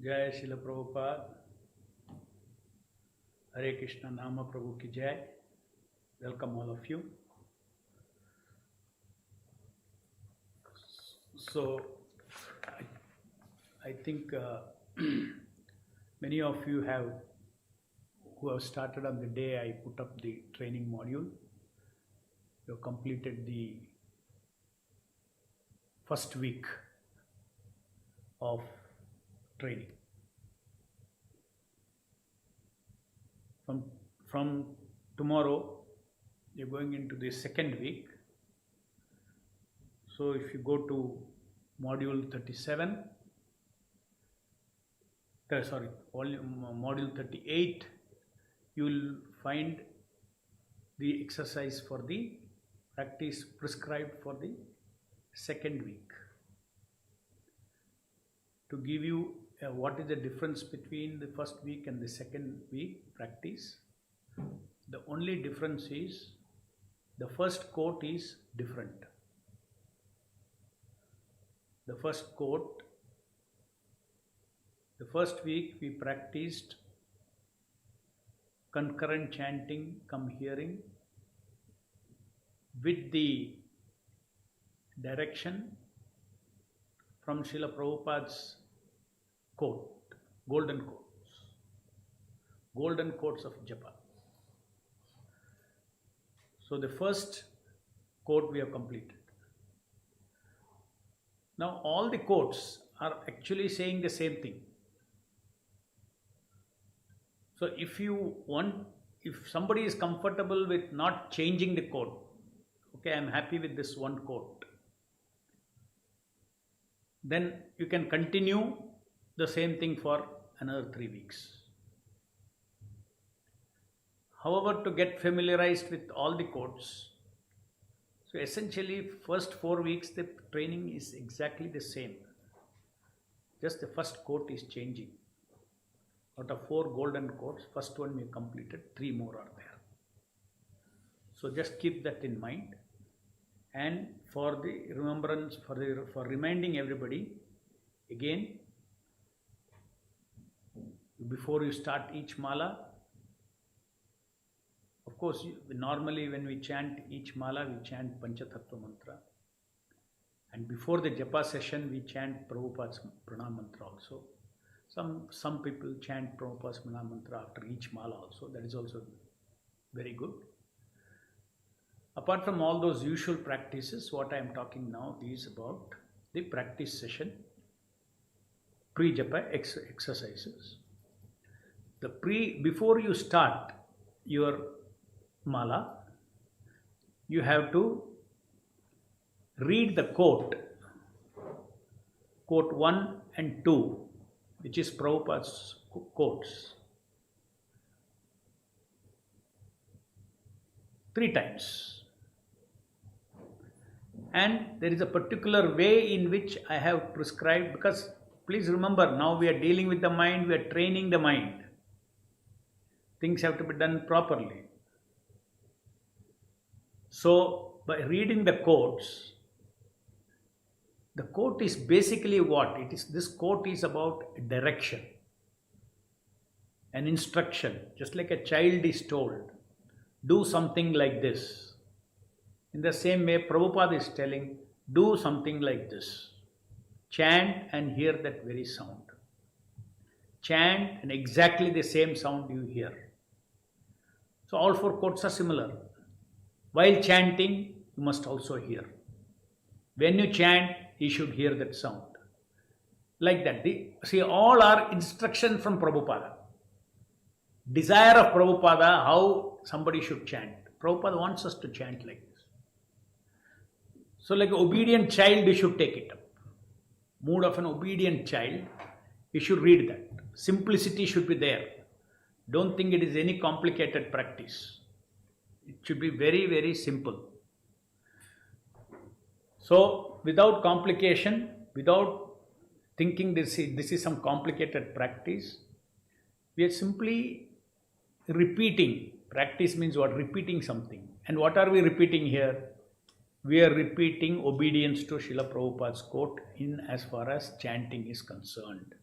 जय शिल प्रभुपाद हरे कृष्ण नाम प्रभु की जय. Welcome all of you. So I think many of you who have started on the day I put up the training module. You have completed the first week of training. From tomorrow, you're going into the second week. So if you go to module 37, module 38, you will find the exercise for the practice prescribed for the second week. To give you what is the difference between the first week and the second week practice, the only difference is the first quote is different. The first quote, the first week we practiced concurrent chanting come hearing with the direction from Srila Prabhupada's quote, golden quotes of Japa. So the first quote we have completed. Now all the quotes are actually saying the same thing. So if somebody is comfortable with not changing the quote, okay, I'm happy with this one quote, then you can continue the same thing for another 3 weeks. However, to get familiarized with all the quotes, so essentially first 4 weeks the training is exactly the same. Just the first quote is changing. Out of 4 golden quotes, first one we completed, 3 more are there. So just keep that in mind. And for the remembrance, for reminding everybody, again, before you start each mala, of course, normally when we chant each mala, we chant Panchatattva mantra. And before the japa session, we chant Prabhupada's pranam mantra also. Some people chant Prabhupada's pranam mantra after each mala also. That is also very good. Apart from all those usual practices, what I am talking now is about the practice session, pre-japa exercises. Before you start your mala, you have to read the quote 1 and 2, which is Prabhupada's quotes, 3 times. And there is a particular way in which I have prescribed, because please remember, now we are dealing with the mind, we are training the mind. Things have to be done properly. So by reading the quotes, the quote is basically what? This quote is about direction, an instruction, just like a child is told, do something like this. In the same way, Prabhupada is telling, do something like this. Chant and hear that very sound. Chant and exactly the same sound you hear. So all 4 quotes are similar. While chanting, you must also hear. When you chant, you should hear that sound. Like that. See, all are instruction from Prabhupada. Desire of Prabhupada, how somebody should chant. Prabhupada wants us to chant like this. So like an obedient child, you should take it up. Mood of an obedient child, you should read that. Simplicity should be there. Don't think it is any complicated practice. It should be very, very simple. So without complication, without thinking this is some complicated practice, we are simply repeating. Practice means what? Repeating something. And what are we repeating here? We are repeating obedience to Srila Prabhupada's quote in as far as chanting is concerned.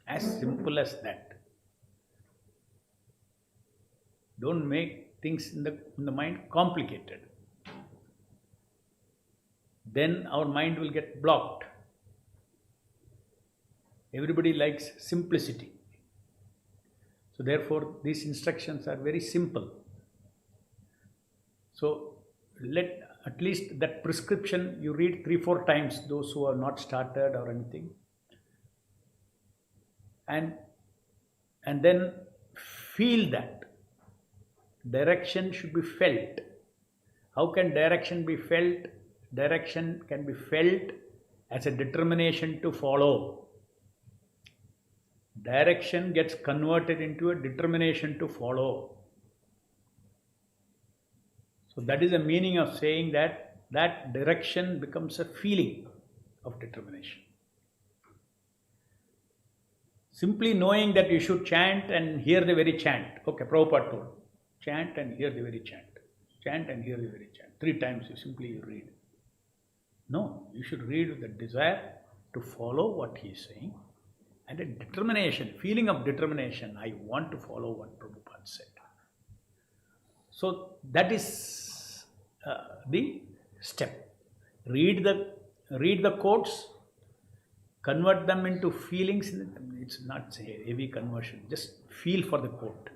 As simple as that. Don't make things in the mind complicated. Then our mind will get blocked. Everybody likes simplicity. So therefore, these instructions are very simple. So let at least that prescription you read 3-4 times, those who have not started or anything. And then feel that. Direction should be felt. How can direction be felt? Direction can be felt as a determination to follow. Direction gets converted into a determination to follow. So that is the meaning of saying that direction becomes a feeling of determination. Simply knowing that you should chant and hear the very chant. Okay, Prabhupada told. Chant and hear the very chant. Chant and hear the very chant. 3 times you read. No, you should read with the desire to follow what he is saying and a determination, feeling of determination. I want to follow what Prabhupada said. So that is the step. Read the quotes, convert them into feelings. It's not a heavy conversion. Just feel for the quote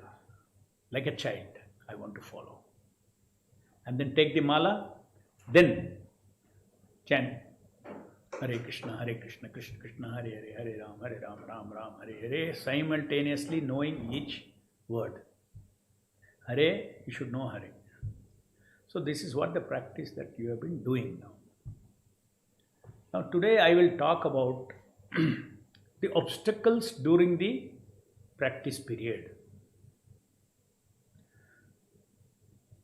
like a child. I want to follow. And then take the mala, then chant Hare Krishna, Krishna Krishna, Hare Hare, Hare Ram, Ram Ram, Hare Hare, simultaneously knowing each word. Hare, you should know Hare. So this is what the practice that you have been doing now. Now today I will talk about the obstacles during the practice period.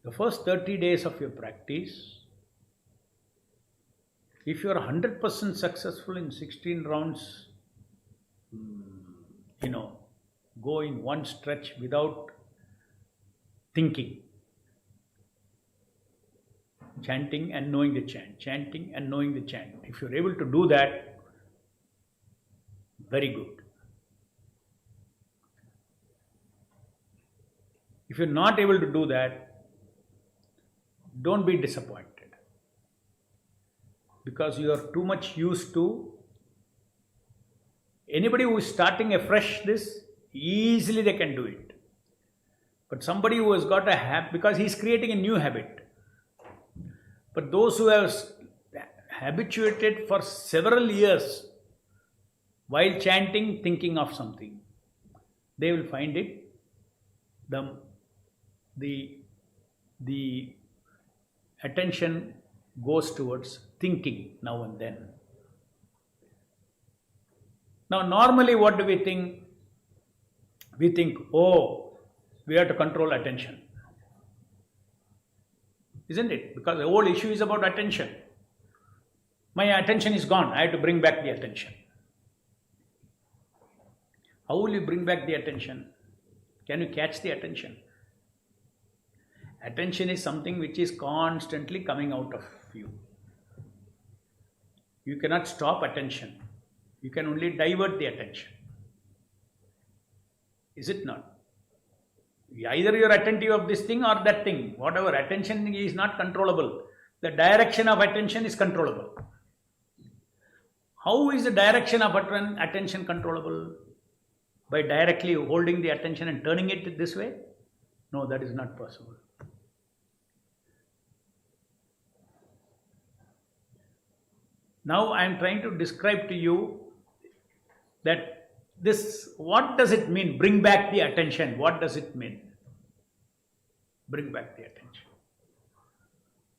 The first 30 days of your practice, if you are 100% successful in 16 rounds, go in one stretch without thinking, chanting and knowing the chant, chanting and knowing the chant. If you are able to do that, very good. If you are not able to do that, don't be disappointed, because you are too much used to. Anybody who is starting afresh this, easily they can do it. But somebody who has got a habit, because he is creating a new habit. But those who have habituated for several years while chanting, thinking of something, they will find it the attention goes towards thinking now and then. Now normally what do we think? We think, oh, we have to control attention. Isn't it? Because the whole issue is about attention. My attention is gone, I have to bring back the attention. How will you bring back the attention? Can you catch the attention? Attention is something which is constantly coming out of you. You cannot stop attention. You can only divert the attention. Is it not? Either you are attentive of this thing or that thing. Whatever, attention is not controllable. The direction of attention is controllable. How is the direction of attention controllable? By directly holding the attention and turning it this way? No, that is not possible. Now I am trying to describe to you that what does it mean? Bring back the attention. What does it mean? Bring back the attention.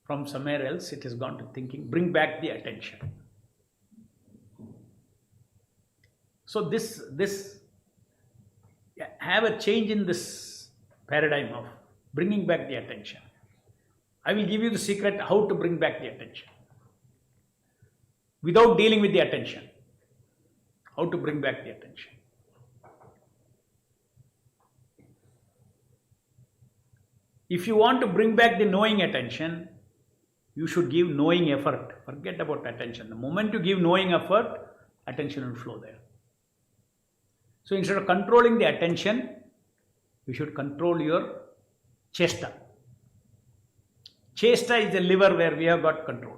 From somewhere else it has gone to thinking. Bring back the attention. So have a change in this paradigm of bringing back the attention. I will give you the secret how to bring back the attention without dealing with the attention. How to bring back the attention. If you want to bring back the knowing attention, you should give knowing effort. Forget about attention. The moment you give knowing effort, attention will flow there. So instead of controlling the attention, you should control your chesta. Chesta is the liver where we have got control.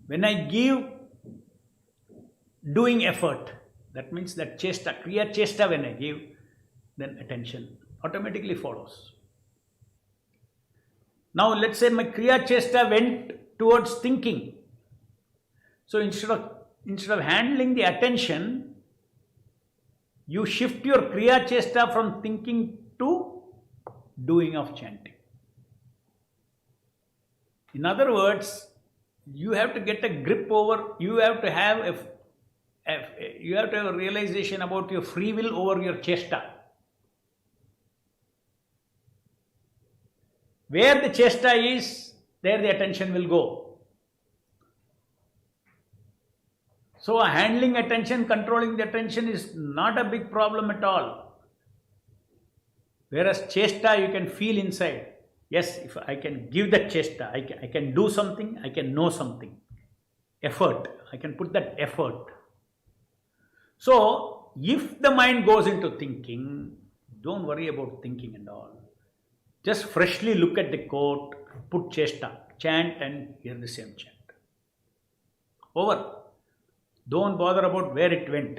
When I give doing effort, that means that chesta, kriya chesta, when I give, then attention automatically follows. Now let's say my kriya chesta went towards thinking. So instead of handling the attention, you shift your kriya chesta from thinking to doing of chanting. In other words, you have to get a grip over, you have to have a realization about your free will over your chesta. Where the chesta is, there the attention will go. So handling attention, controlling the attention is not a big problem at all. Whereas chesta you can feel inside. Yes, if I can give that chesta, I can do something, I can know something. Effort, I can put that effort. So, if the mind goes into thinking, don't worry about thinking and all. Just freshly look at the quote, put chesta, chant and hear the same chant. Over. Don't bother about where it went.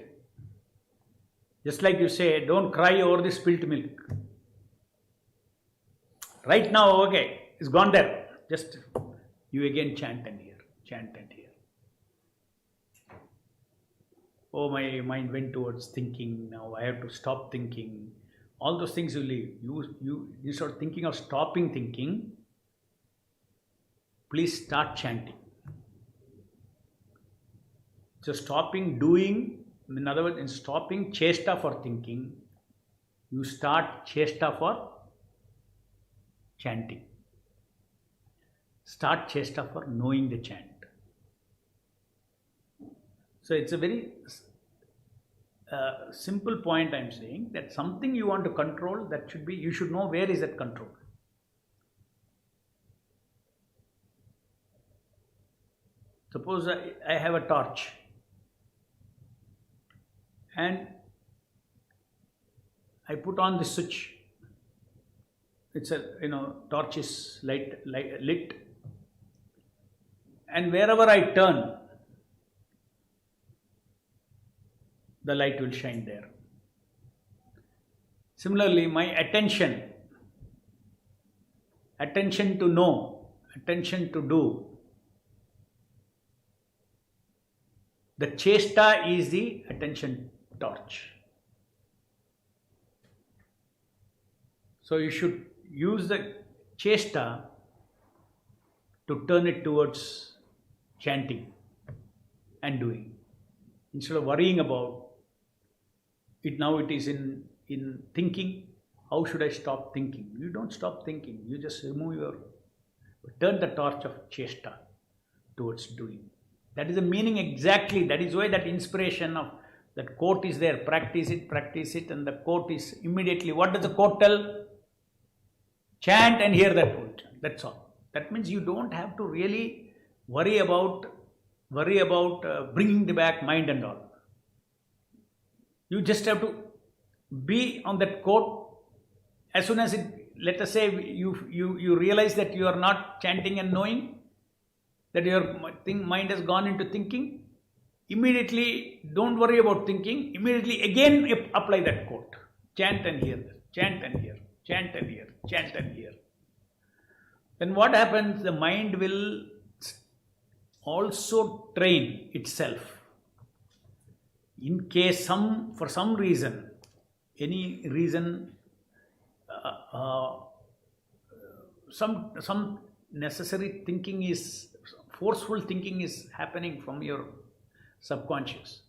Just like you say, don't cry over the spilt milk. Right now, okay, it's gone there. Just you again chant and hear, chant and hear. Oh, my mind went towards thinking. Now I have to stop thinking. All those things you leave. You start thinking of stopping thinking. Please start chanting. So stopping doing, in other words, in stopping chesta for thinking, you start chesta for chanting. Start chesta for knowing the chant. So it's a very simple point I'm saying, that something you want to control, that should be, you should know where is that control. Suppose I have a torch and I put on the switch. It's a, torch is lit, and wherever I turn, the light will shine there. Similarly, my attention to know, attention to do, the chesta is the attention torch. So you should use the chesta to turn it towards chanting and doing. Instead of worrying about it, now it is in thinking. How should I stop thinking? You don't stop thinking. You just turn the torch of chesta towards doing. That is the meaning exactly. That is why that inspiration of that quote is there. Practice it, and the quote is immediately. What does the quote tell? Chant and hear that whole chant. That's all. That means you don't have to really worry about bringing the back mind and all. You just have to be on that quote. As soon as let us say you realize that you are not chanting and knowing, that your mind has gone into thinking, immediately don't worry about thinking, immediately again apply that quote. Chant and hear, chant and hear, chant and hear, chant and hear. Then what happens? The mind will also train itself. In case for some reason, any reason, some necessary thinking forceful thinking is happening from your subconscious.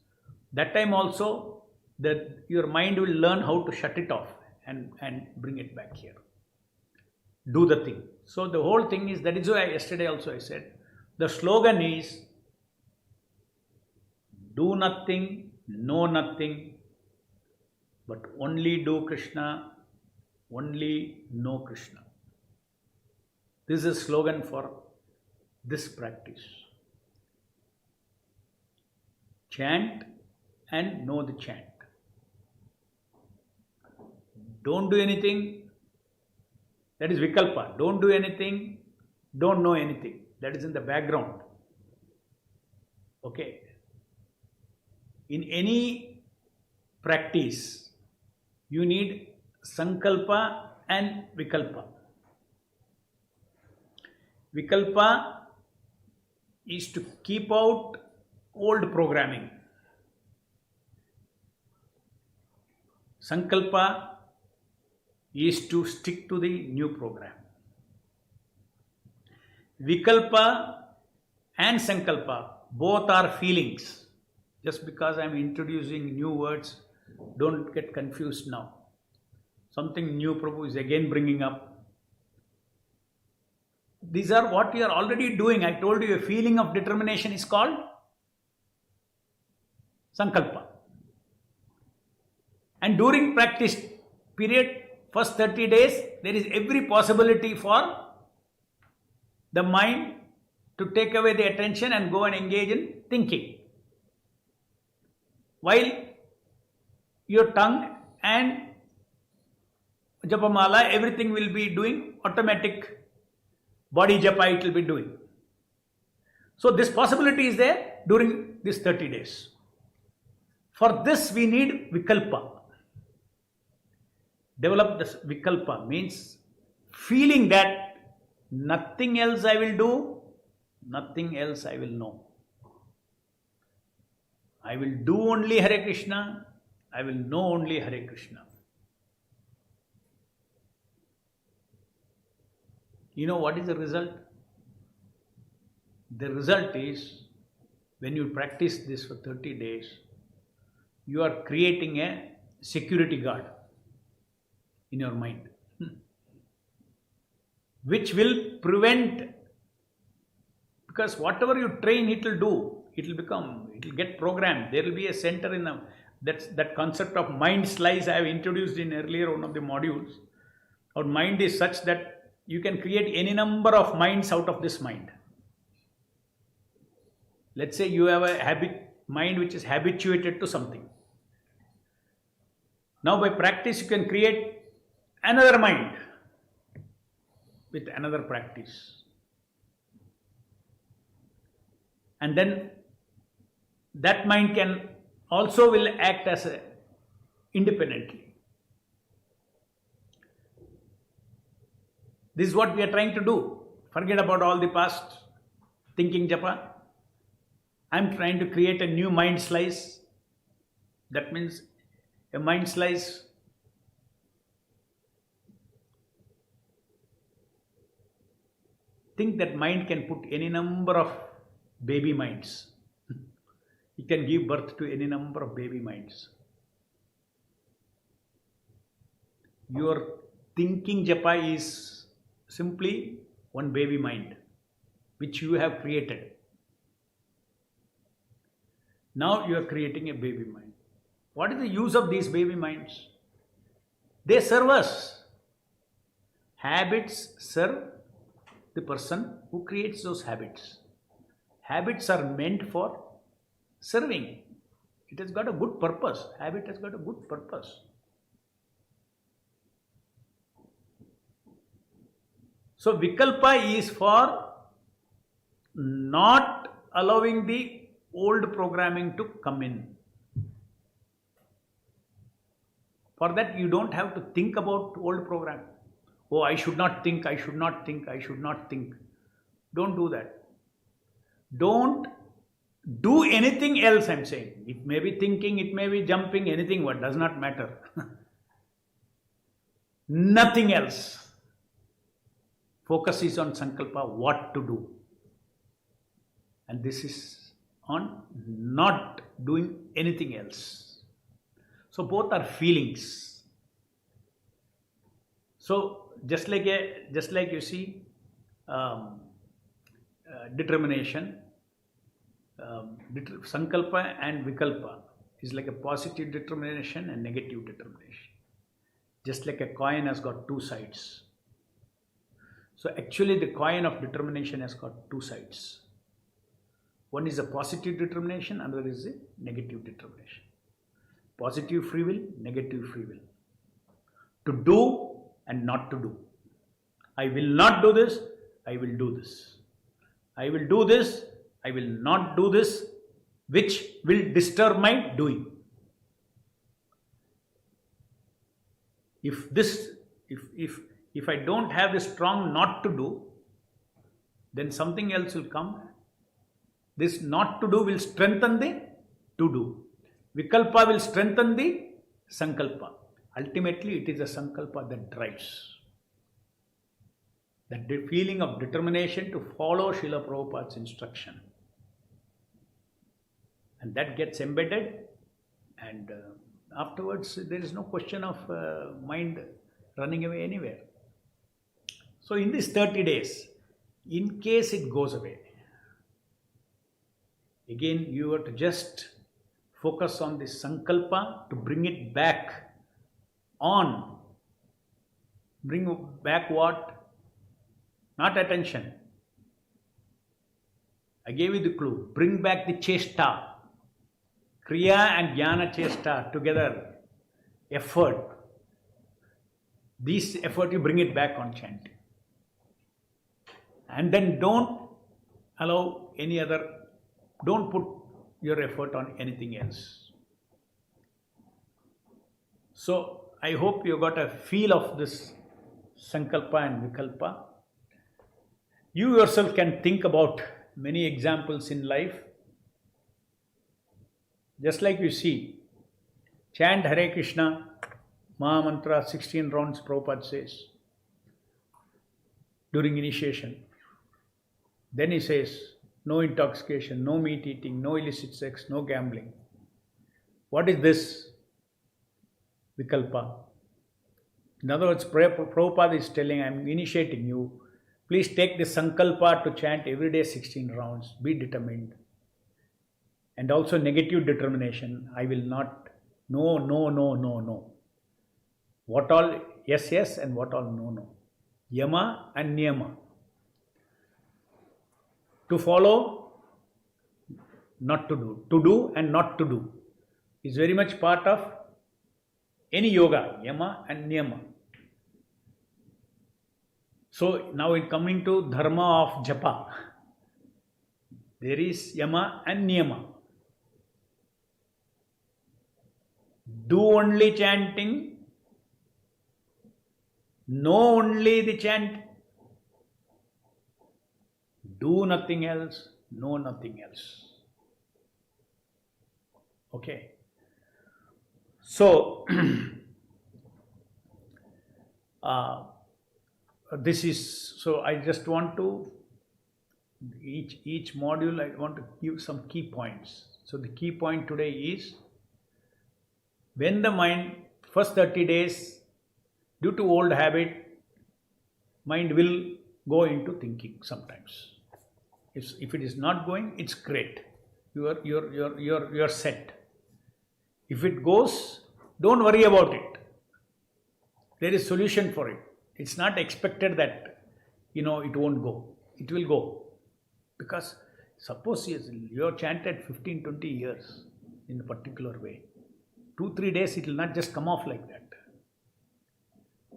That time also, that your mind will learn how to shut it off and bring it back here. Do the thing. So the whole thing is, that is why yesterday also I said, the slogan is, do nothing, know nothing, but only do Krishna, only know Krishna. This is a slogan for this practice. Chant and know the chant. Don't do anything, that is vikalpa. Don't do anything, don't know anything. That is in the background. Okay. In any practice, you need sankalpa and vikalpa. Vikalpa is to keep out old programming. Sankalpa is to stick to the new program. Vikalpa and sankalpa both are feelings. Just because I am introducing new words, don't get confused now. Something new Prabhu is again bringing up. These are what you are already doing. I told you a feeling of determination is called sankalpa. And during practice period, first 30 days, there is every possibility for the mind to take away the attention and go and engage in thinking. While your tongue and japamala, everything will be doing automatic body japa, it will be doing. So this possibility is there during these 30 days. For this we need vikalpa. Develop this vikalpa means feeling that nothing else I will do, nothing else I will know. I will do only Hare Krishna, I will know only Hare Krishna. You know what is the result? The result is when you practice this for 30 days, you are creating a security guard in your mind, which will prevent, because whatever you train it will do, it will get programmed. There will be a center in them. That concept of mind slice I have introduced in earlier one of the modules. Our mind is such that you can create any number of minds out of this mind. Let's say you have a mind which is habituated to something. Now by practice you can create another mind with another practice. And then that mind can also will act as independently. This is what we are trying to do. Forget about all the past thinking japa. I am trying to create a new mind slice. That means a mind slice think that mind can put any number of baby minds. It can give birth to any number of baby minds. Your thinking japa is simply one baby mind which you have created. Now you are creating a baby mind. What is the use of these baby minds? They serve us. Habits serve the person who creates those habits. Habits are meant for serving. It has got a good purpose. Habit has got a good purpose. So vikalpa is for not allowing the old programming to come in. For that you don't have to think about old program. Oh, I should not think, I should not think, I should not think. Don't do that. Don't do anything else, I'm saying. It may be thinking, it may be jumping, anything, what does not matter. Nothing else. Focus is on sankalpa, what to do. And this is on not doing anything else. So both are feelings. So just like you see determination, sankalpa and vikalpa is like a positive determination and negative determination. Just like a coin has got two sides. So actually the coin of determination has got two sides. One is a positive determination, another is a negative determination. Positive free will, negative free will. To do and not to do. I will not do this, I will do this. I will do this, I will not do this, which will disturb my doing. If I don't have the strong not to do, then something else will come. This not to do will strengthen the to do. Vikalpa will strengthen the sankalpa. Ultimately, it is the sankalpa that drives. That feeling of determination to follow Srila Prabhupada's instruction. And that gets embedded, and afterwards there is no question of mind running away anywhere. So in these 30 days, in case it goes away, again you have to just focus on the sankalpa to bring it back on. Bring back what? Not attention. I gave you the clue. Bring back the chesta. Kriya and jnana chesta together. Effort. This effort, you bring it back on chanting. And then don't allow any other, don't put your effort on anything else. So I hope you got a feel of this sankalpa and vikalpa. You yourself can think about many examples in life. Just like you see, chant Hare Krishna, Maha Mantra, 16 rounds, Prabhupada says, during initiation. Then he says, no intoxication, no meat eating, no illicit sex, no gambling. What is this? Vikalpa. In other words, Prabhupada is telling, I am initiating you. Please take the sankalpa to chant every day 16 rounds. Be determined. And also negative determination. I will not. No, no, no, no, no. What all yes, yes, and what all no, no. Yama and niyama. To follow, not to do. To do and not to do is very much part of any yoga. Yama and niyama. So now in coming to dharma of japa, there is yama and niyama. Do only chanting, know only the chant, do nothing else, know nothing else. Okay. So, this is, so I just want to, each module I want to give some key points. So the key point today is, when the mind, first 30 days, due to old habit, mind will go into thinking sometimes. If it is not going, it's great. You're set. If it goes, don't worry about it. There is solution for it. It's not expected that, it won't go. It will go. Because suppose you have chanted 15, 20 years in a particular way. 2-3 days it will not just come off like that.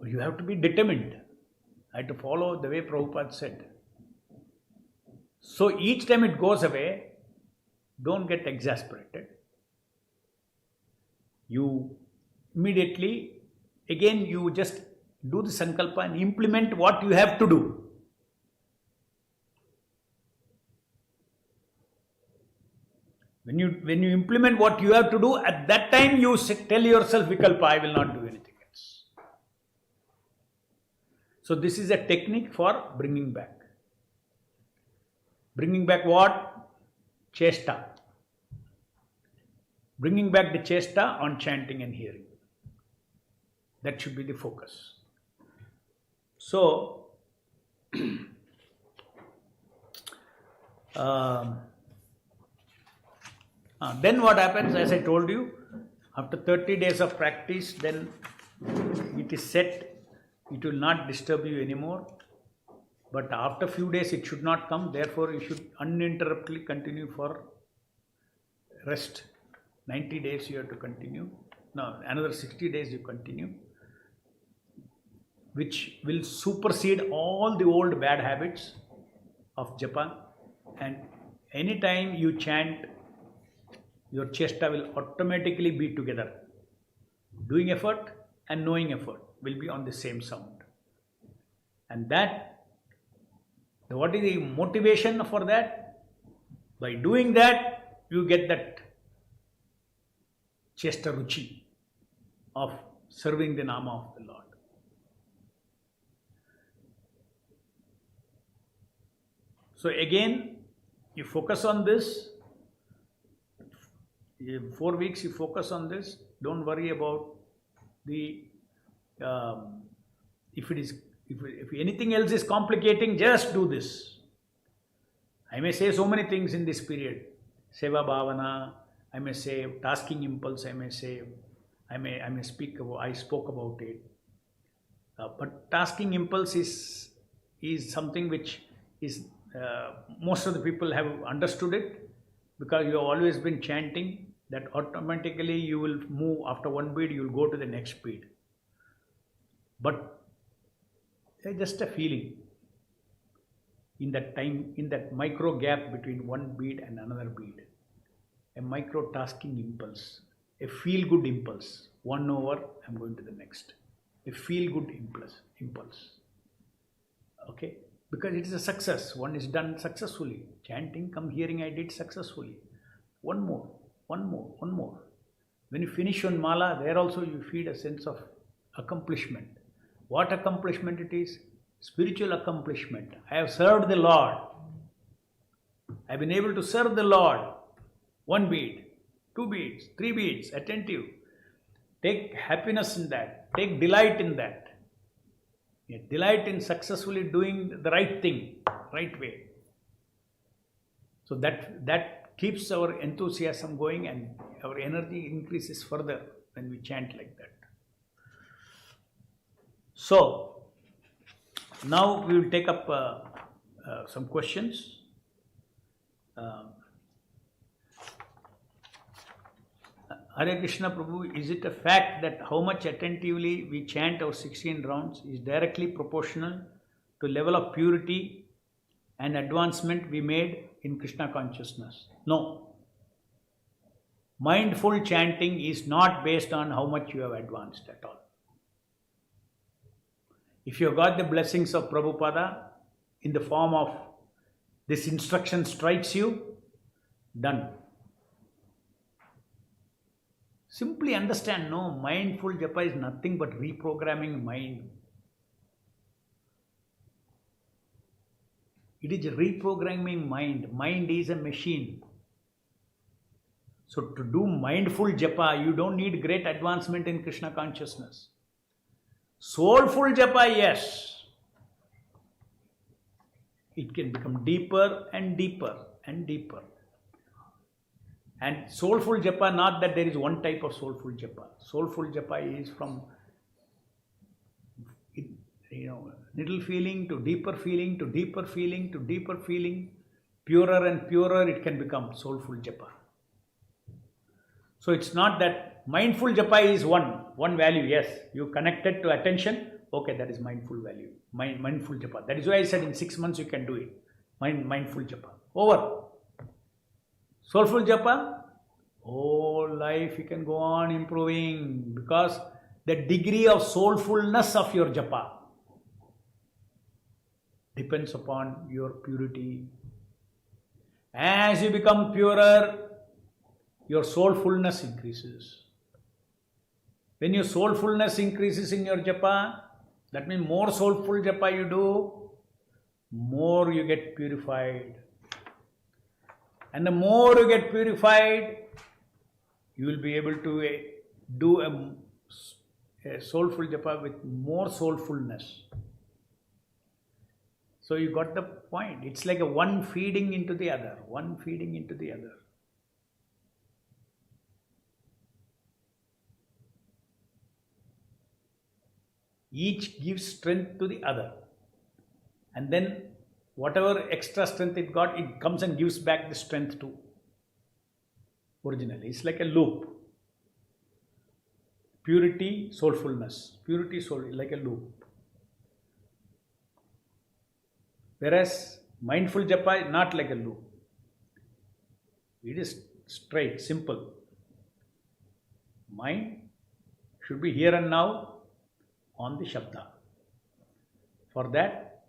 You have to be determined. I have to follow the way Prabhupada said. So each time it goes away, don't get exasperated. You immediately, again you just do the sankalpa and implement what you have to do. When you implement what you have to do, at that time you tell yourself, Vikalpa, I will not do anything else. So this is a technique for bringing back. Bringing back what? Chesta. Bringing back the chesta on chanting and hearing. That should be the focus. So, then what happens, as I told you, after 30 days of practice, then it is set, it will not disturb you anymore. But after few days it should not come, therefore you should uninterruptedly continue for rest. 90 days you have to continue. Now, another 60 days you continue, which will supersede all the old bad habits of japa. And anytime you chant, your chesta will automatically be together. Doing effort and knowing effort will be on the same sound. And that, what is the motivation for that? By doing that, you get that chesta ruchi of serving the Nama of the Lord. So again, you focus on this. 4 weeks you focus on this. Don't worry about the if anything else is complicating, just do this. I may say so many things in this period. Seva bhavana, I may say tasking impulse, I may speak about, I spoke about it. But tasking impulse is something which is most of the people have understood it, because you have always been chanting, that automatically you will move after one beat, you will go to the next beat. But there's just a feeling in that time, in that micro gap between one beat and another beat, a micro tasking impulse, a feel good impulse. 1 over, I'm going to the next. A feel good impulse. Okay? Because it is a success. One is done successfully. Chanting, come hearing, I did successfully. One more. When you finish one mala, there also you feel a sense of accomplishment. What accomplishment it is? Spiritual accomplishment. I have served the Lord. I have been able to serve the Lord. 1 beat, 2 beats, 3 beats, attentive. Take happiness in that. Take delight in that. Delight in successfully doing the right thing, right way. So that keeps our enthusiasm going, and our energy increases further when we chant like that. So now we will take up some questions. Hare Krishna Prabhu, is it a fact that how much attentively we chant our 16 rounds is directly proportional to level of purity and advancement we made in Krishna consciousness? No. Mindful chanting is not based on how much you have advanced at all. If you have got the blessings of Prabhupada in the form of this instruction strikes you, done. Simply understand, no, mindful japa is nothing but reprogramming mind. It is reprogramming mind. Mind is a machine. So to do mindful japa, you don't need great advancement in Krishna consciousness. Soulful japa, yes. It can become deeper and deeper and deeper. And soulful japa, not that there is one type of soulful japa. Soulful japa is from little feeling to deeper feeling to deeper feeling to deeper feeling. Purer and purer it can become soulful japa. So it's not that mindful japa is one value. Yes, you connected to attention. Okay, that is mindful value. Mindful japa. That is why I said in 6 months you can do it. Mindful japa. Over. Soulful japa, whole life you can go on improving, because the degree of soulfulness of your japa depends upon your purity. As you become purer, your soulfulness increases. When your soulfulness increases in your japa, that means more soulful japa you do, more you get purified. And the more you get purified, you will be able to do a soulful japa with more soulfulness. So you got the point. It's like a one feeding into the other, one feeding into the other. Each gives strength to the other. And then whatever extra strength it got, it comes and gives back the strength to originally. It's like a loop. Purity, soulfulness. Purity, soul, like a loop. Whereas mindful japa is not like a loop. It is straight, simple. Mind should be here and now on the Shabda. For that,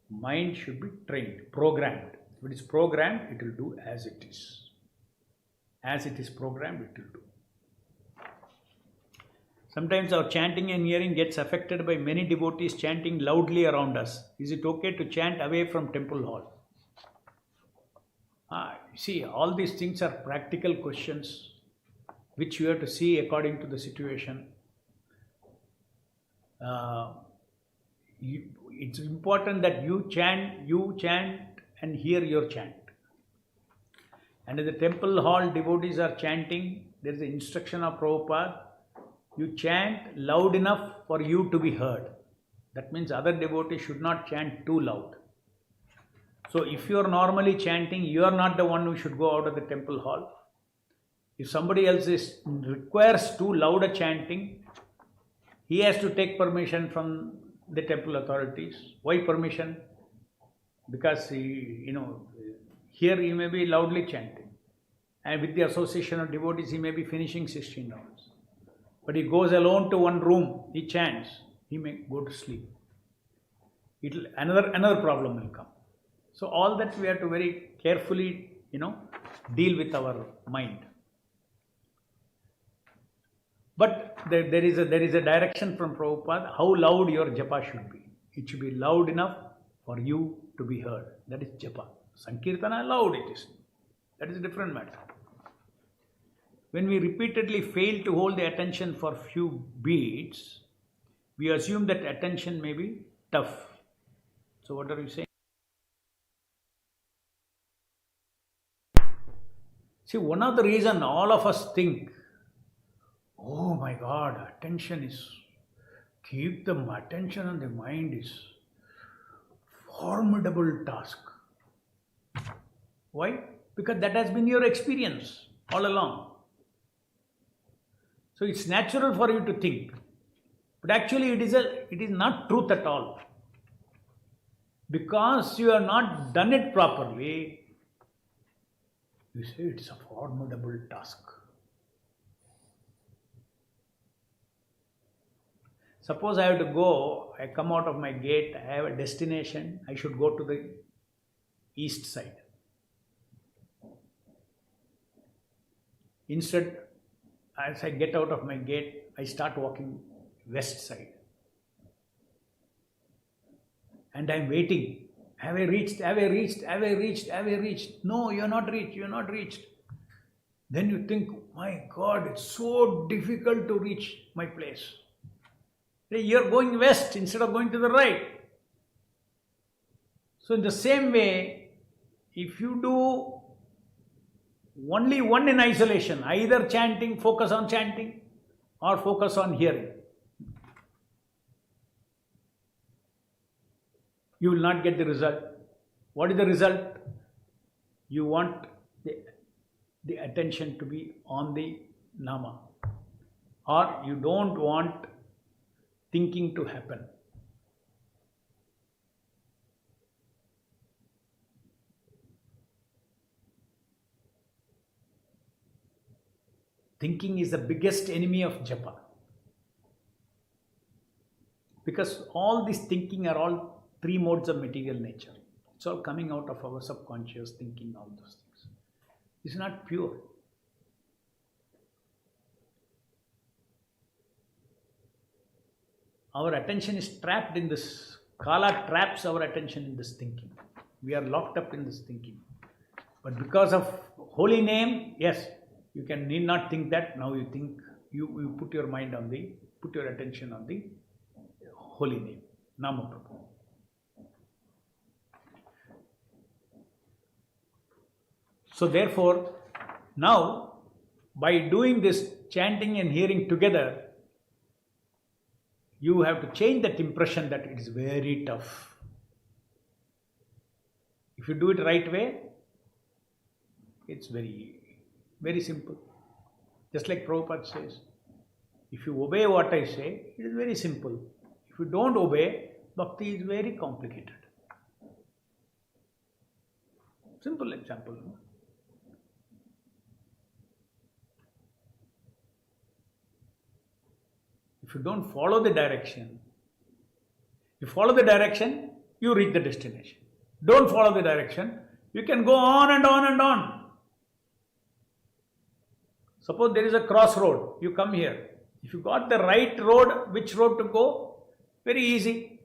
mind should be trained, programmed. If it is programmed, it will do as it is. As it is programmed, it will do. Sometimes our chanting and hearing gets affected by many devotees chanting loudly around us. Is it okay to chant away from temple hall? See, all these things are practical questions which you have to see according to the situation. It's important that you chant and hear your chant. And in the temple hall, devotees are chanting. There is an instruction of Prabhupada. You chant loud enough for you to be heard. That means other devotees should not chant too loud. So if you are normally chanting, you are not the one who should go out of the temple hall. If somebody else requires too loud a chanting, he has to take permission from the temple authorities. Why permission? Because here he may be loudly chanting, and with the association of devotees he may be finishing 16 hours. But he goes alone to one room, he chants, he may go to sleep. Another problem will come. So all that we have to very carefully, deal with our mind. But there is a direction from Prabhupada how loud your japa should be. It should be loud enough for you to be heard. That is japa. Sankirtana, loud it is. That is a different matter. When we repeatedly fail to hold the attention for few beats, we assume that attention may be tough. So what are you saying? See, one of the reasons all of us think, oh my God, keep the attention on the mind is formidable task. Why? Because that has been your experience all along. So it's natural for you to think. But actually it is not truth at all. Because you have not done it properly, you say it's a formidable task. Suppose I have to go, I come out of my gate, I have a destination, I should go to the east side. Instead, as I get out of my gate, I start walking west side. And I'm waiting. Have I reached? Have I reached? Have I reached? Have I reached? No, you're not reached. You're not reached. Then you think, my God, it's so difficult to reach my place. You're going west instead of going to the right. So in the same way, if you do only one in isolation, either chanting, focus on chanting, or focus on hearing, you will not get the result. What is the result? You want the attention to be on the nama, or you don't want thinking to happen. Thinking is the biggest enemy of japa. Because all this thinking are all three modes of material nature. It's all coming out of our subconscious thinking, all those things. It's not pure. Our attention is trapped in this. Kala traps our attention in this thinking. We are locked up in this thinking. But because of holy name, yes, you need not think that. Now you think, you put your mind put your attention on the holy name, Nama Prabhu. So therefore, now, by doing this chanting and hearing together, you have to change that impression that it is very tough. If you do it right way, it's very, very simple. Just like Prabhupada says, If you obey what I say, it is very simple. If you don't obey, bhakti is very complicated. Simple example. No? If you don't follow the direction, you follow the direction, you reach the destination. Don't follow the direction, you can go on and on and on. Suppose there is a crossroad, you come here. If you got the right road, which road to go? Very easy.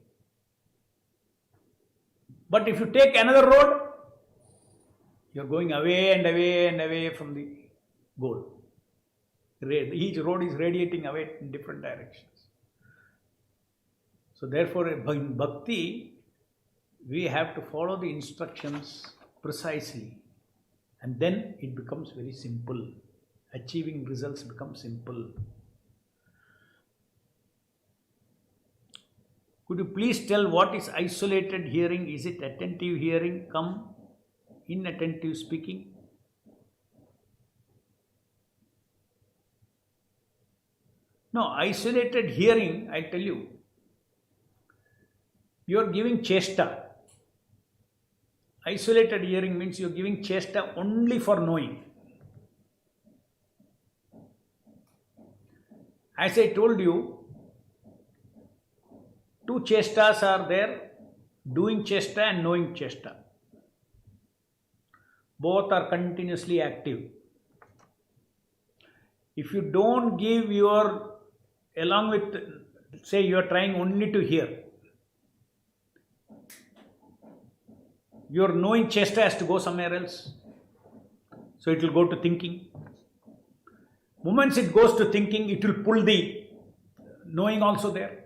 But if you take another road, you are going away and away and away from the goal. Each road is radiating away in different directions. So therefore, in bhakti, we have to follow the instructions precisely. And then it becomes very simple. Achieving results becomes simple. Could you please tell what is isolated hearing? Is it attentive hearing, come inattentive speaking? No, isolated hearing, I'll tell you. You are giving chesta. Isolated hearing means you are giving chesta only for knowing. As I told you, two chestas are there, doing chesta and knowing chesta. Both are continuously active. If you don't give your, along with, say you are trying only to hear, your knowing chesta has to go somewhere else. So it will go to thinking. Moments it goes to thinking, it will pull the knowing also there.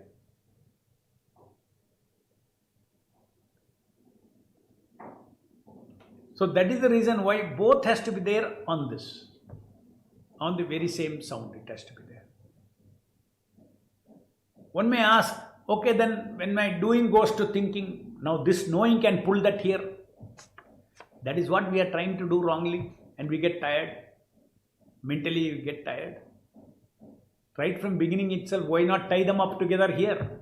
So that is the reason why both has to be there on this. On the very same sound it has to be there. One may ask, okay, then when my doing goes to thinking, now this knowing can pull that here. That is what we are trying to do wrongly and we get tired. Mentally we get tired. Right from beginning itself, why not tie them up together here?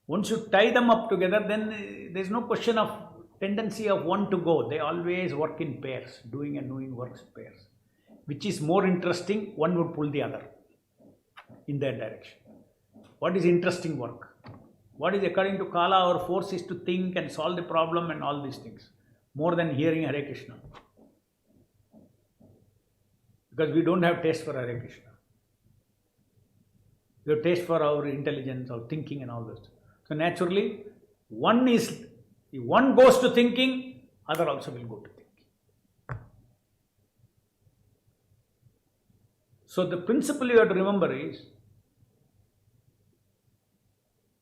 Once you tie them up together, then there is no question of tendency of one to go. They always work in pairs. Doing and knowing works in pairs. Which is more interesting, one would pull the other in that direction. What is interesting work? What is according to Kala, our force is to think and solve the problem and all these things. More than hearing Hare Krishna. Because we don't have taste for Hare Krishna. We have taste for our intelligence, our thinking and all this. So naturally, one goes to thinking, other also will go to thinking. So the principle you have to remember is,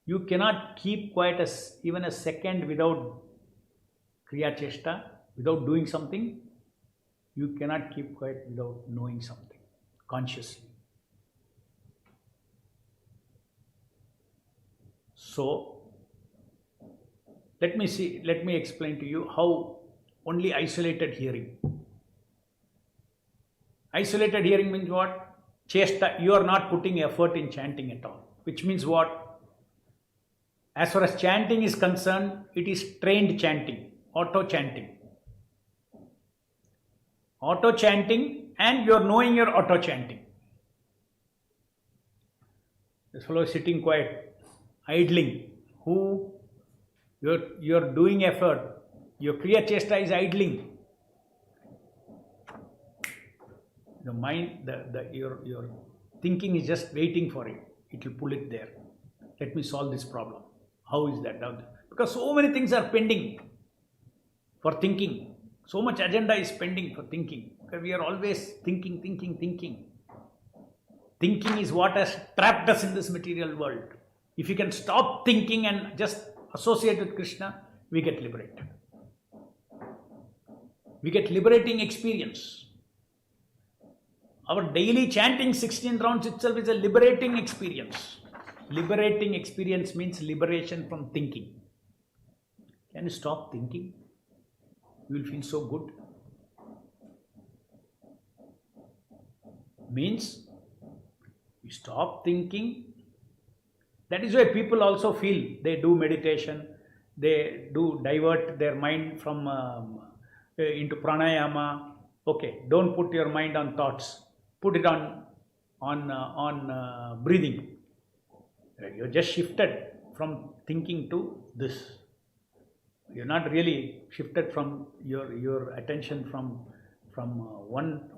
you cannot keep quiet even a second without Kriya Chesta, without doing something. You cannot keep quiet without knowing something consciously. So, let me explain to you how only isolated hearing. Isolated hearing means what? Chesta, you are not putting effort in chanting at all. Which means what? As far as chanting is concerned, it is trained chanting, auto chanting. Auto chanting and you are knowing your auto chanting. This fellow is sitting quiet, idling. Who? You are doing effort. Your Kriya Chesta is idling. The mind, your thinking is just waiting for it. It will pull it there. Let me solve this problem. How is that? Because so many things are pending for thinking. So much agenda is pending for thinking. Because we are always thinking. Thinking is what has trapped us in this material world. If you can stop thinking and just associate with Krishna, we get liberated. We get liberating experience. Our daily chanting 16 rounds itself is a liberating experience. Liberating experience means liberation from thinking. Can you stop thinking? You will feel so good. Means you stop thinking. That is why people also feel they do meditation, they do divert their mind from into pranayama. Okay, don't put your mind on thoughts. Put it on breathing. You're just shifted from thinking to this. You're not really shifted from your attention from one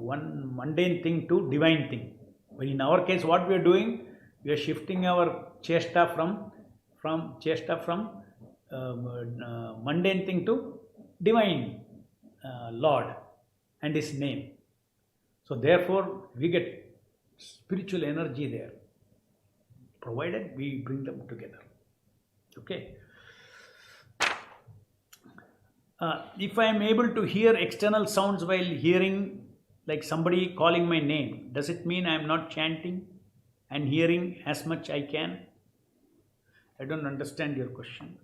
mundane thing to divine thing. But in our case, what we are doing, we are shifting our chesta from mundane thing to divine Lord and His name. So therefore, we get spiritual energy there, provided we bring them together. Okay. If I am able to hear external sounds while hearing, like somebody calling my name, does it mean I am not chanting and hearing as much I can? I don't understand your question.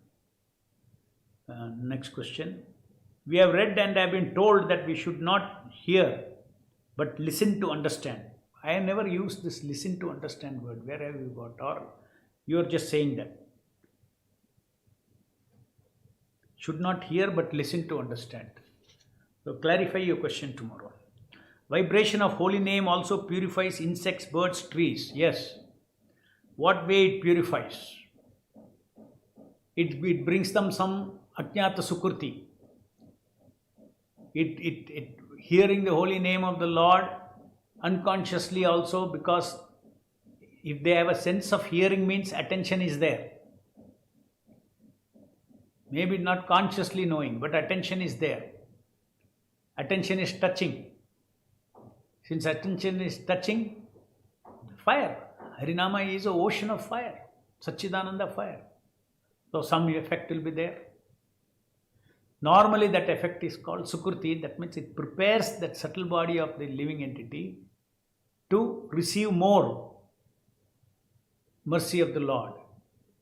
Next question. We have read and have been told that we should not hear but listen to understand. I have never used this listen to understand word. Where have you got? Or you are just saying that. Should not hear but listen to understand. So clarify your question tomorrow. Vibration of holy name also purifies insects, birds, trees. Yes. What way it purifies? It brings them some ajnata sukriti. It hearing the holy name of the Lord unconsciously also, because if they have a sense of hearing means attention is there. Maybe not consciously knowing, but attention is there. Attention is touching. Since attention is touching, fire. Harinama is an ocean of fire. Satchidananda fire. So some effect will be there. Normally that effect is called sukriti. That means it prepares that subtle body of the living entity to receive more mercy of the Lord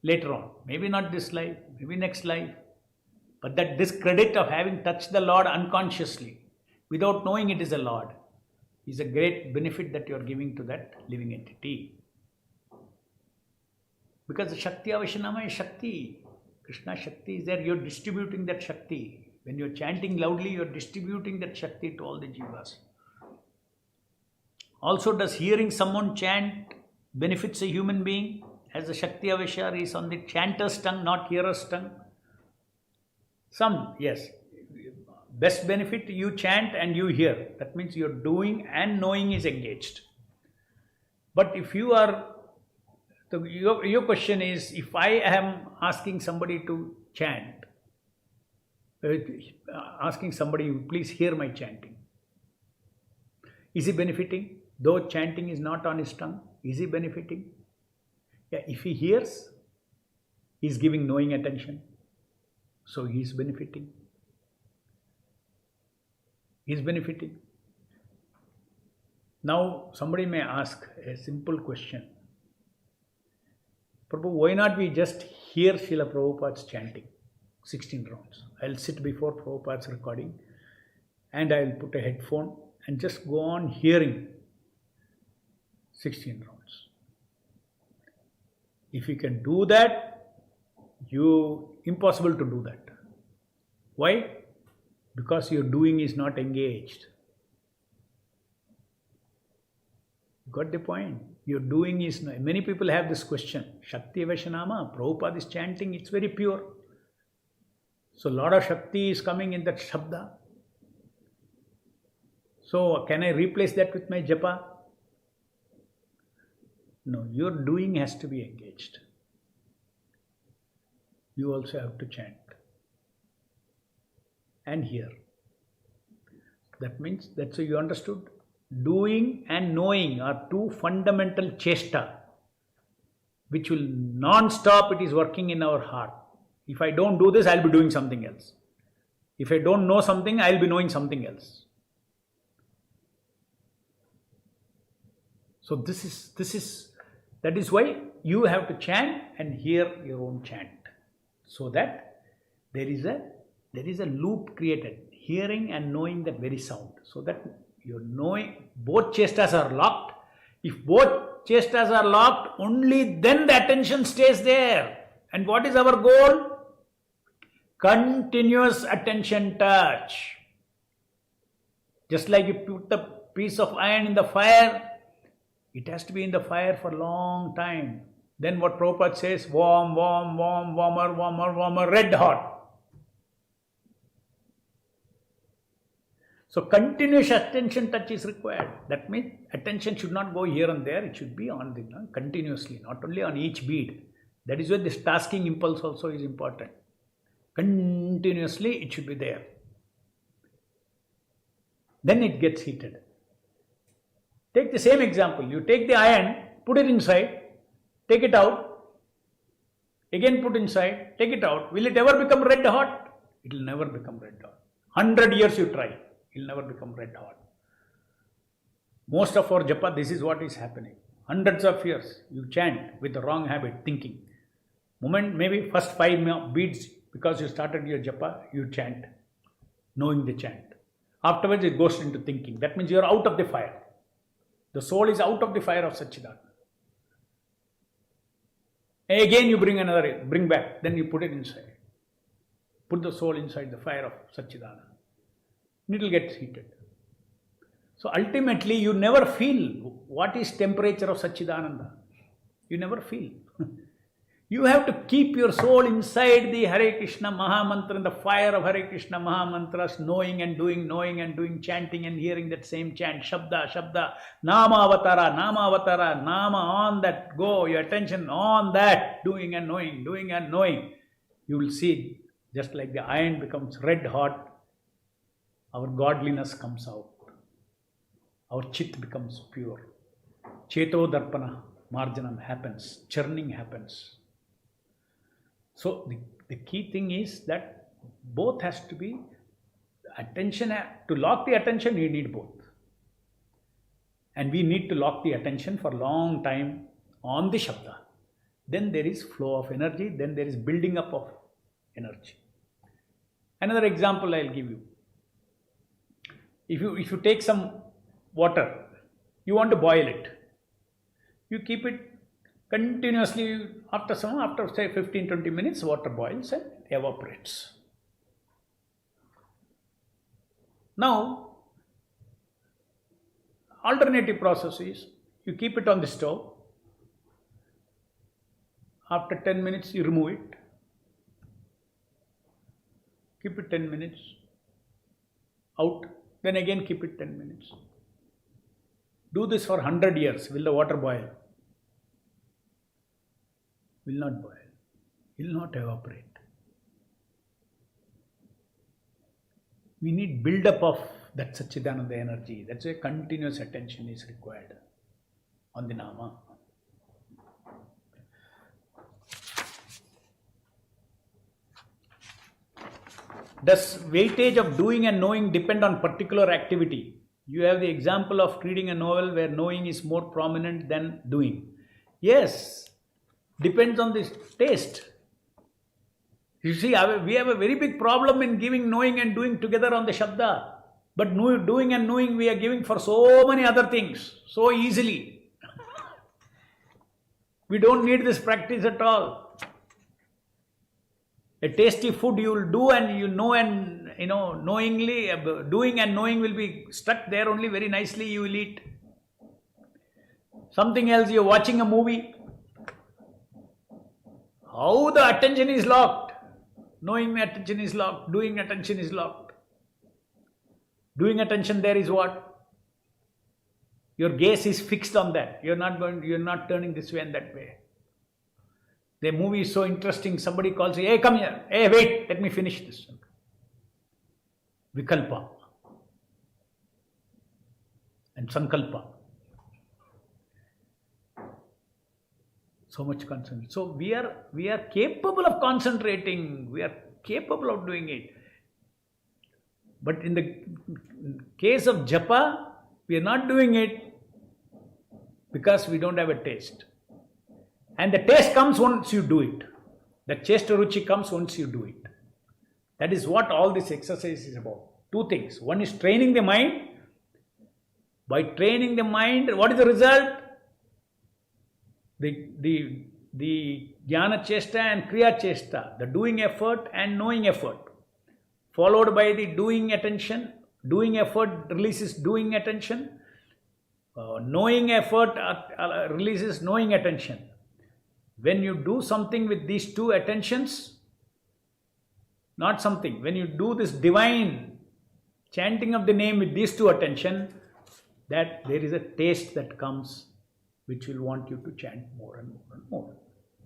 later on. Maybe not this life, maybe next life. But that discredit of having touched the Lord unconsciously, without knowing it is a Lord, is a great benefit that you are giving to that living entity. Because the Shakti Avashanama is Shakti. Krishna Shakti is there. You are distributing that Shakti. When you are chanting loudly, you are distributing that Shakti to all the jivas. Also, does hearing someone chant benefits a human being? As the Shakti Avashar is on the chanter's tongue, not hearer's tongue. Some, yes. Best benefit, you chant and you hear. That means your doing and knowing is engaged. But if you are, so your question is, if I am asking somebody to chant, asking somebody, please hear my chanting. Is he benefiting? Though chanting is not on his tongue, is he benefiting? Yeah, if he hears, he is giving knowing attention. So he is benefiting. He is benefiting. Now somebody may ask a simple question. Prabhu, why not we just hear Srila Prabhupada's chanting 16 rounds? I'll sit before Prabhupada's recording and I'll put a headphone and just go on hearing 16 rounds. If you can do that, impossible to do that. Why? Because your doing is not engaged. Got the point? Your doing is not. Many people have this question. Shakti Vashanama, Prabhupada is chanting, it's very pure. So a lot of Shakti is coming in that Shabda. So can I replace that with my Japa? No, your doing has to be engaged. You also have to chant and hear. That means, that's how you understood. Doing and knowing are two fundamental chesta, which will non-stop, it is working in our heart. If I don't do this, I'll be doing something else. If I don't know something, I'll be knowing something else. So that is why you have to chant and hear your own chant. So that there is a loop created, hearing and knowing that very sound. So that You're knowing both chestas are locked. If both chestas are locked, only then the attention stays there. And what is our goal? Continuous attention touch. Just like you put the piece of iron in the fire, it has to be in the fire for a long time. Then what Prabhupada says, warm, warm, warm, warmer, warmer, warmer, red hot. So continuous attention touch is required. That means attention should not go here and there. It should be on the continuously, not only on each bead. That is why this tasking impulse also is important. Continuously it should be there. Then it gets heated. Take the same example. You take the iron, put it inside, take it out, again put inside, take it out. Will it ever become red hot? It will never become red hot. 100 years you try, it will never become red hot. Most of our japa, this is what is happening. Hundreds of years you chant with the wrong habit, thinking. Moment, maybe first 5 beats, because you started your japa, you chant, knowing the chant. Afterwards it goes into thinking. That means you are out of the fire. The soul is out of the fire of Satchidananda. Again you bring back, then you put it inside. Put the soul inside the fire of Satchidananda. It will get heated. So ultimately you never feel what is temperature of Satchidananda. You never feel. You have to keep your soul inside the Hare Krishna Mahamantra, the fire of Hare Krishna Mahamantras, knowing and doing, chanting and hearing that same chant, Shabda, Shabda, Nama Avatara, Nama on that, go, your attention on that, doing and knowing. You will see, just like the iron becomes red hot, our godliness comes out. Our chit becomes pure. Cheto Darpana Marjanam happens, churning happens. So the key thing is that both has to be attention. To lock the attention, you need both. And we need to lock the attention for a long time on the Shabda. Then there is flow of energy, then there is building up of energy. Another example I'll give you. If you take some water, you want to boil it. You keep it continuously, after say 15-20 minutes, water boils and evaporates. Now, alternative process is, you keep it on the stove. After 10 minutes, you remove it. Keep it 10 minutes. Out. Then again keep it 10 minutes. Do this for 100 years. Will the water boil? Will not boil. Will not evaporate. We need build-up of that Satchidananda energy. That's why continuous attention is required on the Nama. Does weightage of doing and knowing depend on particular activity? You have the example of reading a novel where knowing is more prominent than doing. Yes, depends on the taste. You see, we have a very big problem in giving knowing and doing together on the Shabda. But doing and knowing we are giving for so many other things, so easily. We don't need this practice at all. A tasty food you will do and knowingly, doing and knowing will be stuck there only very nicely you will eat. Something else, you're watching a movie. How the attention is locked. Knowing attention is locked, doing attention is locked. Doing attention there is what? Your gaze is fixed on that. You're not turning this way and that way. The movie is so interesting, somebody calls you, hey, come here, hey, wait, let me finish this. Vikalpa and Sankalpa. So much concentration. So we are capable of concentrating, we are capable of doing it. But in the case of japa, we are not doing it because we don't have a taste. And the taste comes once you do it. The chesta ruchi comes once you do it. That is what all this exercise is about. Two things. One is training the mind By training the mind, what is the result? The jnana chesta and kriya chesta, the doing effort and knowing effort, followed by the doing attention. Doing effort releases doing attention. Knowing effort releases knowing attention. When you do something with these two attentions, not something, when you do this divine chanting of the name with these two attention, that there is a taste that comes which will want you to chant more and more and more.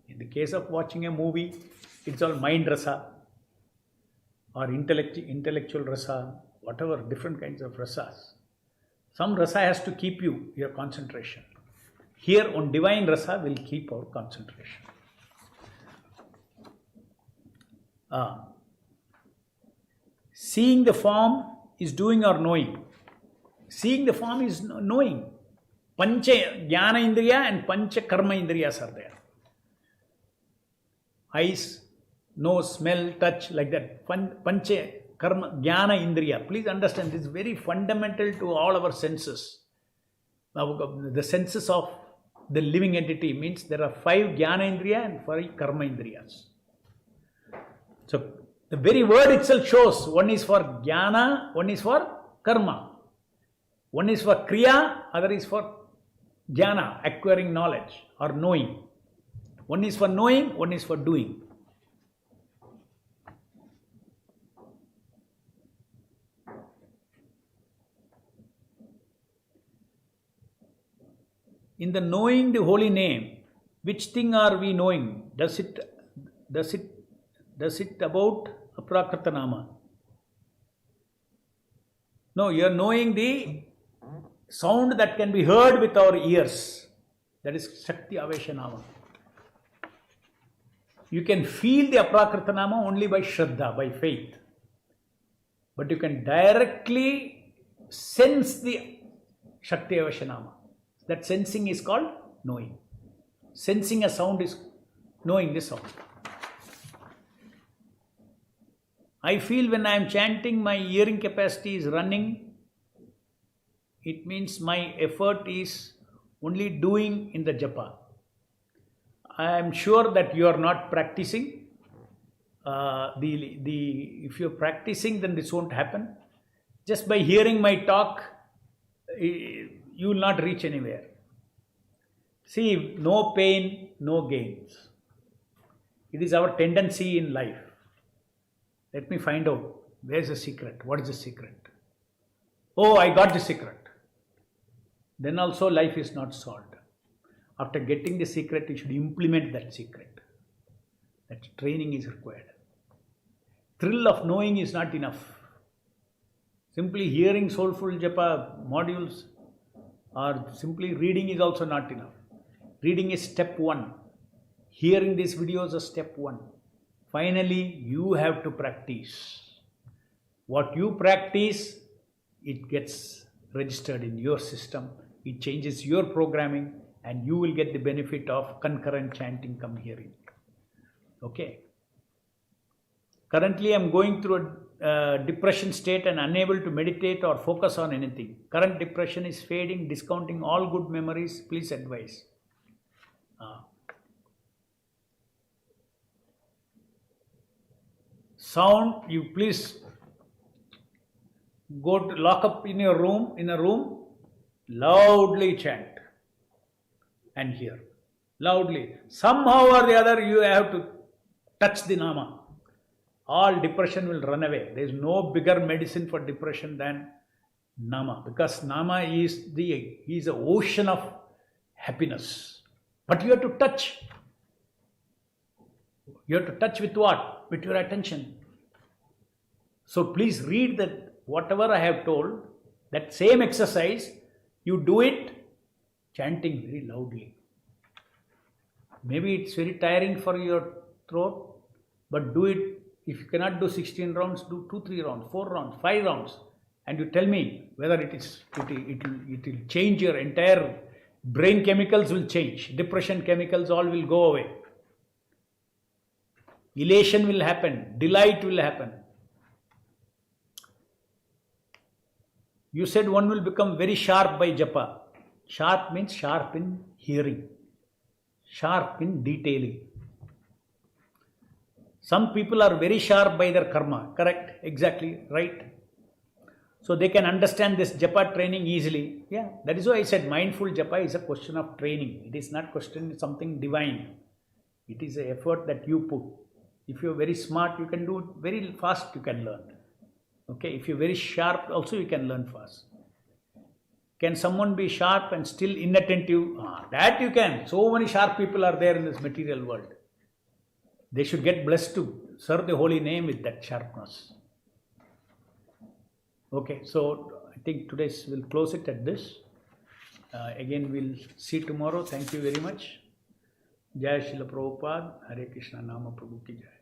In the case of watching a movie, it's all mind rasa or intellectual rasa, whatever, different kinds of rasas. Some rasa has to keep your concentration. Here on divine rasa will keep our concentration. Seeing the form is doing or knowing. Seeing the form is knowing. Pancha jnana indriya and pancha karma indriyas are there. Eyes, nose, smell, touch, like that. Pancha karma jnana indriya. Please understand, this is very fundamental to all our senses. The senses of the living entity means there are 5 jnana indriya and 5 karma indriyas. So the very word itself shows one is for jnana, one is for karma. One is for kriya, other is for jnana, acquiring knowledge or knowing. One is for knowing, one is for doing. In the knowing the holy name, which thing are we knowing? Does it about Aprakrita Nama? No, you are knowing the sound that can be heard with our ears. That is Shakti Avesha Nama. You can feel the Aprakrita Nama only by Shraddha, by faith. But you can directly sense the Shakti Avesha Nama. That sensing is called knowing. Sensing a sound is knowing the sound. I feel when I am chanting, my hearing capacity is running. It means my effort is only doing in the japa. I am sure that you are not practicing. If you are practicing, then this won't happen. Just by hearing my talk, you will not reach anywhere. See, no pain, no gains. It is our tendency in life. Let me find out, where's the secret? What is the secret? Oh, I got the secret. Then also life is not solved. After getting the secret, you should implement that secret. That training is required. Thrill of knowing is not enough. Simply hearing Soulful Japa modules or simply reading is also not enough. Reading is step 1. Hearing these videos is step 1. Finally, you have to practice. What you practice, it gets registered in your system. It changes your programming and you will get the benefit of concurrent chanting come hearing. Okay. Currently, I am going through a depression state and unable to meditate or focus on anything. Current depression is fading, discounting all good memories. Please advise. Sound, you please go to lock up in a room, loudly chant and hear. Loudly. Somehow or the other you have to touch the Nama. All depression will run away. There is no bigger medicine for depression than Nama. Because Nama is the ocean of happiness. But you have to touch. You have to touch with what? With your attention. So please read that whatever I have told, that same exercise, you do it chanting very loudly. Maybe it's very tiring for your throat, but do it. If you cannot do 16 rounds, do 2-3 rounds, 4 rounds, 5 rounds, and you tell me whether it will change your entire brain chemicals will change. Depression chemicals all will go away. Elation will happen. Delight will happen. You said one will become very sharp by japa. Sharp means sharp in hearing, sharp in detailing. Some people are very sharp by their karma. Correct? Exactly. Right? So they can understand this japa training easily. Yeah, that is why I said mindful japa is a question of training. It is not question something divine. It is an effort that you put. If you are very smart, you can do it very fast. You can learn. Okay. If you are very sharp, also you can learn fast. Can someone be sharp and still inattentive? That you can. So many sharp people are there in this material world. They should get blessed to serve the holy name with that sharpness. Okay, so I think today's we'll close it at this. Again, we'll see tomorrow. Thank you very much. Jai Srila Prabhupada. Hare Krishna Nama Prabhu Ki Jai.